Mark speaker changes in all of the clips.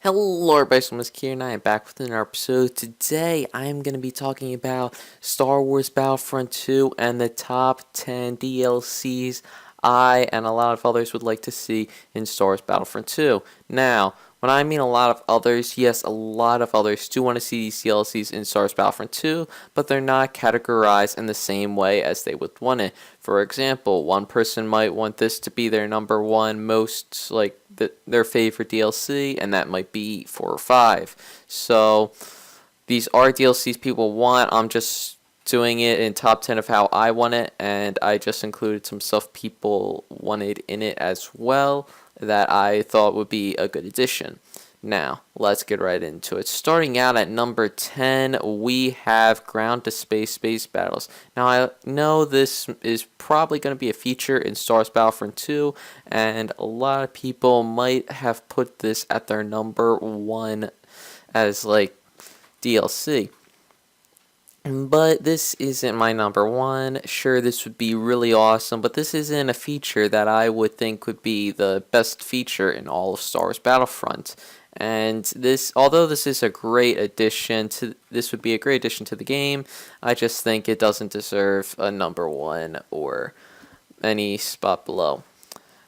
Speaker 1: Hello, everybody. I'm Kier, and I am back with another episode. Today, I am going to be talking about Star Wars Battlefront 2 and the top 10 DLCs I and a lot of others would like to see in Star Wars Battlefront 2. Now, when I mean a lot of others, yes, a lot of others do want to see these DLCs in Star Wars Battlefront 2, but they're not categorized in the same way as they would want it. For example, one person might want this to be their number one most, their favorite DLC, and that might be 4 or 5. So, these are DLCs people want. I'm just doing it in top 10 of how I want it, and I just included some stuff people wanted in it as well that I thought would be a good addition. Now, let's get right into it. Starting out at number 10, we have ground to space space battles. Now, I know this is probably going to be a feature in Star Wars Battlefront 2, and a lot of people might have put this at their number 1 as, DLC. But this isn't my number 1. Sure, this would be really awesome, but this isn't a feature that I would think would be the best feature in all of Star Wars Battlefront. And although this is a great addition this would be a great addition to the game, I just think it doesn't deserve a number 1 or any spot below.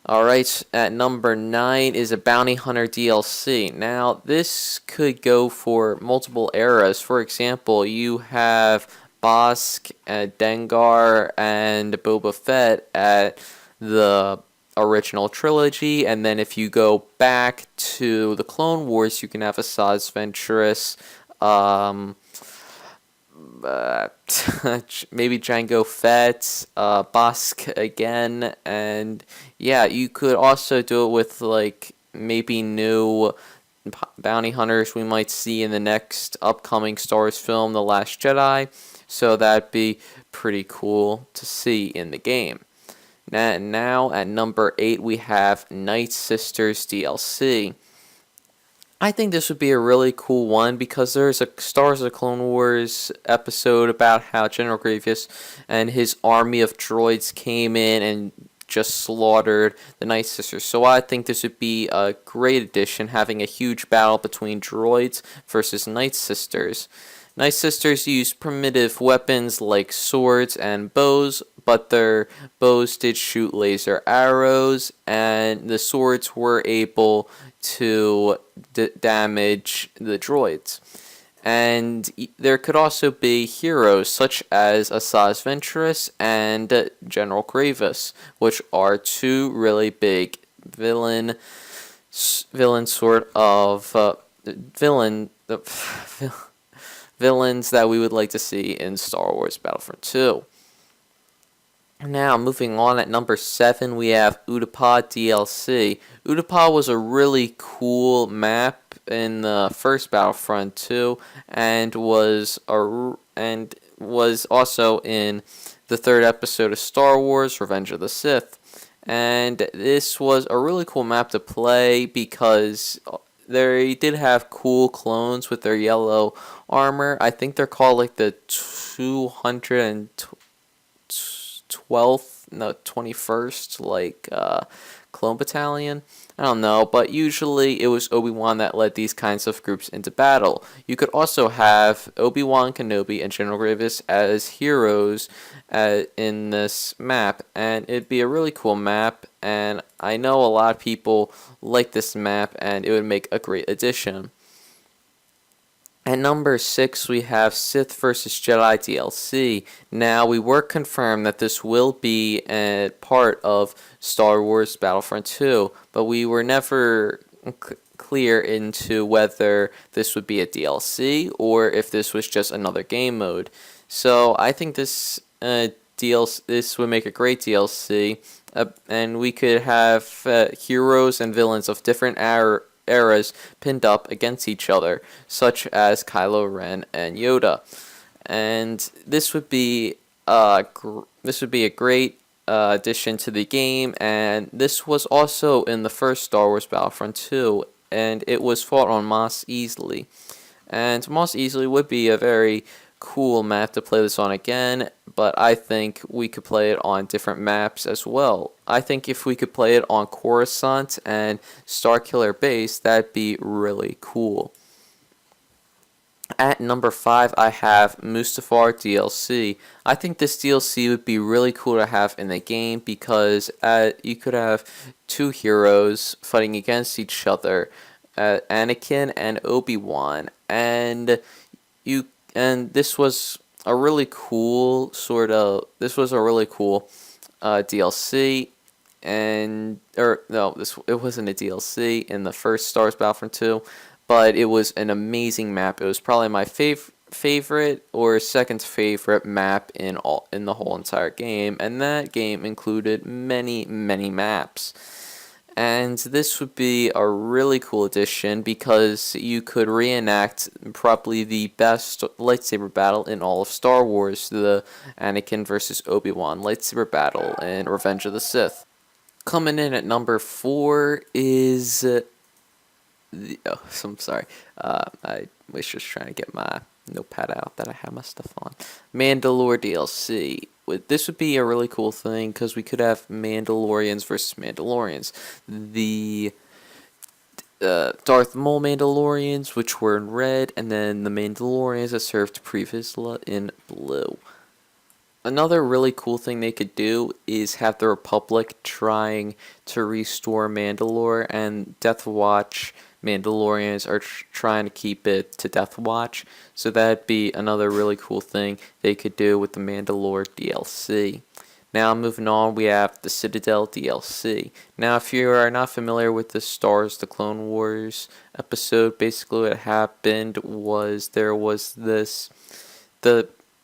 Speaker 1: Alright, at number 9 is a Bounty Hunter DLC. Now, this could go for multiple eras. For example, you have Bosk, Dengar, and Boba Fett at the original trilogy, and then if you go back to the Clone Wars, you can have Asajj Ventress, maybe Jango Fett, Bosk again, and yeah, you could also do it with maybe new bounty hunters we might see in the next upcoming Star Wars film, The Last Jedi, so that'd be pretty cool to see in the game. Now at number 8 we have Night Sisters DLC. I think this would be a really cool one because there's a Star Wars: The Clone Wars episode about how General Grievous and his army of droids came in and just slaughtered the Night Sisters. So I think this would be a great addition, having a huge battle between droids versus Night Sisters. Night Sisters use primitive weapons like swords and bows, but their bows did shoot laser arrows, and the swords were able to damage the droids. And there could also be heroes such as Asajj Ventress and General Grievous, which are two really big villains that we would like to see in Star Wars Battlefront 2. Now, moving on, at number 7, we have Utapau DLC. Utapau was a really cool map in the first Battlefront 2, and was also in the third episode of Star Wars: Revenge of the Sith. And this was a really cool map to play because they did have cool clones with their yellow armor. I think they're called the 21st clone battalion. I don't know, but usually it was Obi-Wan that led these kinds of groups into battle. You could also have Obi-Wan Kenobi and General Grievous as heroes in this map, and it'd be a really cool map, and I know a lot of people like this map, and it would make a great addition. At number 6, we have Sith vs. Jedi DLC. Now, we were confirmed that this will be a part of Star Wars Battlefront 2, but we were never clear into whether this would be a DLC or if this was just another game mode. So, I think this would make a great DLC, and we could have heroes and villains of different eras pinned up against each other, such as Kylo Ren and Yoda, and this would be a great addition to the game. And this was also in the first Star Wars Battlefront 2, and it was fought on Mos Eisley, and Mos Eisley would be a very cool map to play this on again, but I think we could play it on different maps as well. I think if we could play it on Coruscant and Starkiller Base, that'd be really cool. At number 5, I have Mustafar DLC. I think this DLC would be really cool to have in the game because you could have two heroes fighting against each other, Anakin and Obi-Wan, and this was a really cool DLC, and or no, it wasn't a DLC in the first Star Wars Battlefront 2, but it was an amazing map. It was probably my favorite or second favorite map in the whole entire game, and that game included many maps. And this would be a really cool addition because you could reenact probably the best lightsaber battle in all of Star Wars, the Anakin versus Obi-Wan lightsaber battle in Revenge of the Sith. Coming in at number 4 is I'm sorry. I was just trying to get my notepad out that I have my stuff on. Mandalore DLC. This would be a really cool thing because we could have Mandalorians versus Mandalorians. The Darth Maul Mandalorians, which were in red, and then the Mandalorians that served previously in blue. Another really cool thing they could do is have the Republic trying to restore Mandalore, and Death Watch Mandalorians are trying to keep it to Death Watch. So that'd be another really cool thing they could do with the Mandalore DLC. Now moving on, we have the Citadel DLC. Now if you are not familiar with the Star Wars The Clone Wars episode, basically what happened was the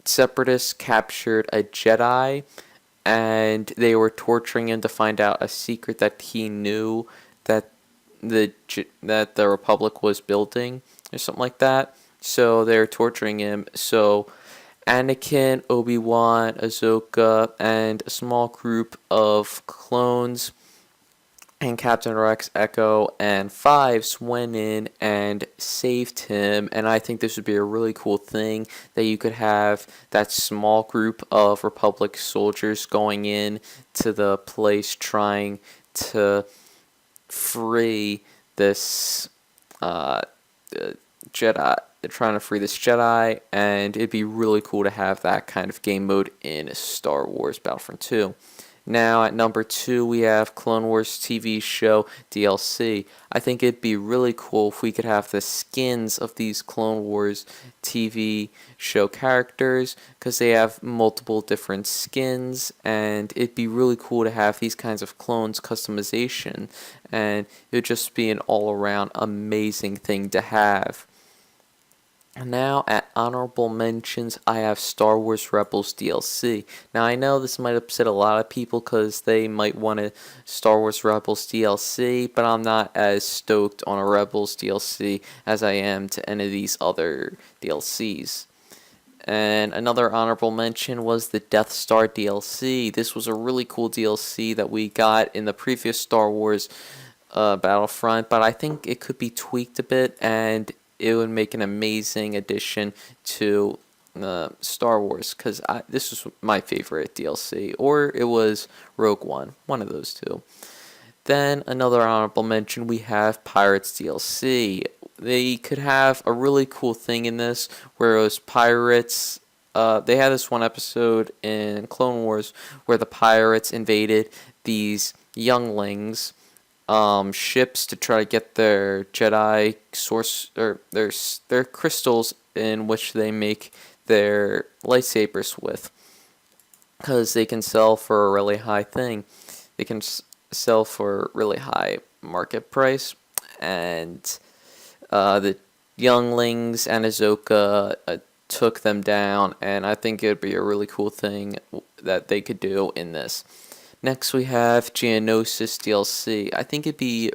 Speaker 1: Separatists captured a Jedi, and they were torturing him to find out a secret that he knew that the Republic was building, or something like that. So they were torturing him. So Anakin, Obi-Wan, Ahsoka, and a small group of clones and Captain Rex, Echo, and Fives went in and saved him. And I think this would be a really cool thing that you could have that small group of Republic soldiers going in to the place trying to free this Jedi. They're trying to free this Jedi, and it'd be really cool to have that kind of game mode in Star Wars Battlefront 2. Now, at number 2, we have Clone Wars TV show DLC. I think it'd be really cool if we could have the skins of these Clone Wars TV show characters, because they have multiple different skins, and it'd be really cool to have these kinds of clones customization, and it would just be an all-around amazing thing to have. Now, at honorable mentions, I have Star Wars Rebels DLC. Now, I know this might upset a lot of people because they might want a Star Wars Rebels DLC, but I'm not as stoked on a Rebels DLC as I am to any of these other DLCs. And another honorable mention was the Death Star DLC. This was a really cool DLC that we got in the previous Star Wars Battlefront, but I think it could be tweaked a bit, and it would make an amazing addition to Star Wars, because this was my favorite DLC, or it was Rogue one of those two. Then another honorable mention, we have Pirates DLC. They could have a really cool thing in this, where it was pirates. They had this one episode in Clone Wars where the pirates invaded these younglings ships to try to get their Jedi source, or their crystals in which they make their lightsabers with, because they can sell for a really high thing. They can sell for a really high market price, and the younglings and Ahsoka took them down, and I think it would be a really cool thing that they could do in this. Next, we have Geonosis DLC. I think it'd be,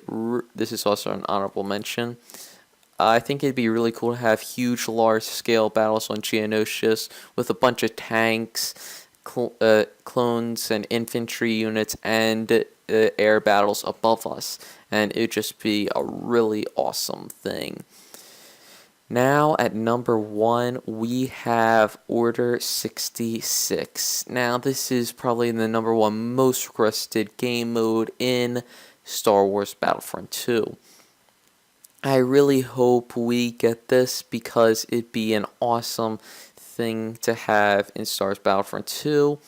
Speaker 1: this is also an honorable mention, I think it'd be really cool to have huge, large-scale battles on Geonosis with a bunch of tanks, clones, and infantry units, and air battles above us. And it'd just be a really awesome thing. Now at number 1, we have Order 66. Now this is probably the number 1 most requested game mode in Star Wars Battlefront 2. I really hope we get this because it'd be an awesome thing to have in Star Wars Battlefront 2.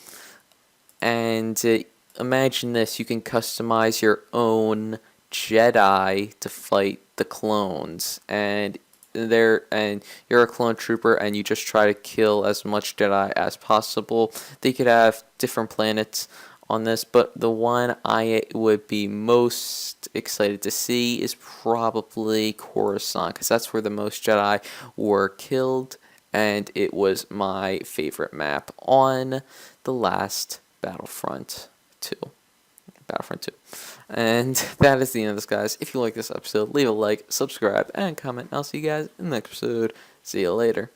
Speaker 1: And imagine this, you can customize your own Jedi to fight the clones, and you're a clone trooper and you just try to kill as much Jedi as possible. They could have different planets on this, but the one I would be most excited to see is probably Coruscant, because that's where the most Jedi were killed, and it was my favorite map on the last Battlefront 2. Battlefront 2. And that is the end of this, guys. If you like this episode, leave a like, subscribe, and comment. I'll see you guys in the next episode. See you later.